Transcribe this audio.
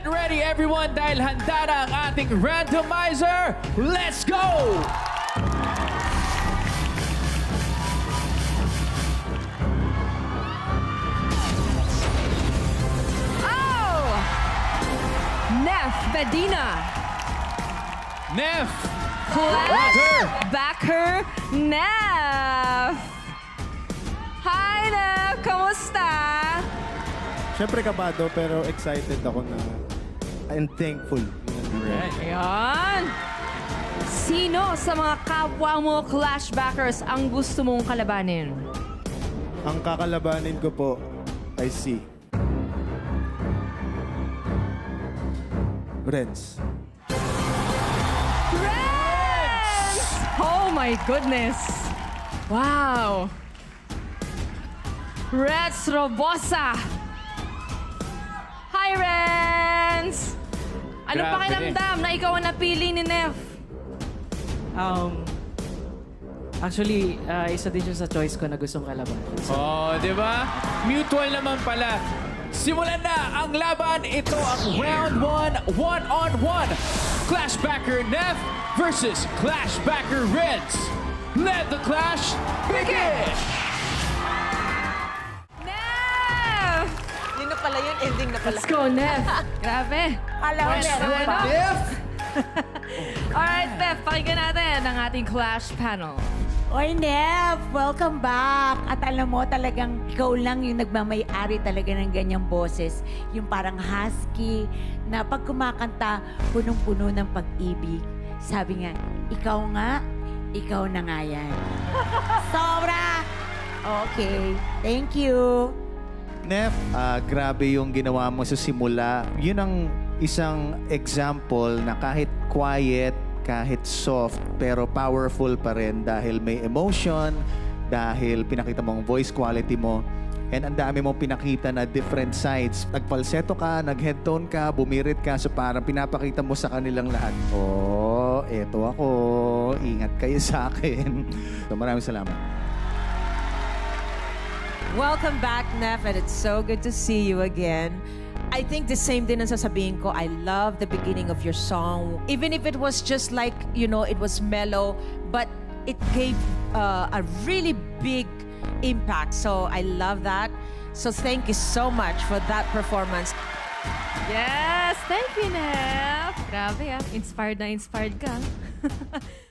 Get ready everyone dahil handa na ang ating randomizer. Let's go! Oh! Nef Medina. Nef! Flashbacker Nef. Hi Nef, kamusta? Siyempre kabado pero excited ako na and thankful. Ayan. Sino sa mga kapwa mo Clashbackers ang gusto mong kalabanin? Ang kakalabanin ko po ay si Renz. Renz! Oh my goodness. Wow. Renz Robosa. Hi, Renz! Anong Grabe. pakiramdam na ikaw ang napili ni Nef? Actually, isa din siya sa choice ko na gustong kalaban. Oh, di ba? Mutual naman pala. Simulan na ang laban. Ito ang round 1, one-on-one. Clashbacker Nef versus Clashbacker Renz. Let the clash begin! Nef! Yun na pala yun, ending na pala. Let's go, Nef. Grabe. Alam mo, meron pa. Alright, Nef, pakinggan natin ang ating Clash panel. Oy, Nef! Welcome back! At alam mo, talagang ikaw lang yung nagmamay-ari talaga ng ganyang boses. Yung parang husky na pag kumakanta, punong-puno ng pag-ibig. Sabi nga, ikaw na nga yan. Sobra! Okay, thank you. Nef, grabe yung ginawa mo sa simula. Yun ang isang example na kahit quiet, kahit soft, pero powerful pa rin dahil may emotion, dahil pinakita mo ang voice quality mo, and ang dami mong pinakita na different sides. Nagfalsetto ka, nag-headtone ka, bumirit ka, so parang pinapakita mo sa kanilang lahat. Oh, eto ako. Ingat kayo sa akin. So maraming salamat. Welcome back, Nef, and it's so good to see you again. I think the same din ang sasabihin ko. I love the beginning of your song. Even if it was just like, you know, it was mellow, but it gave a really big impact. So I love that. So thank you so much for that performance. Yes, thank you, Nef. Grabe ah, inspired na inspired ka.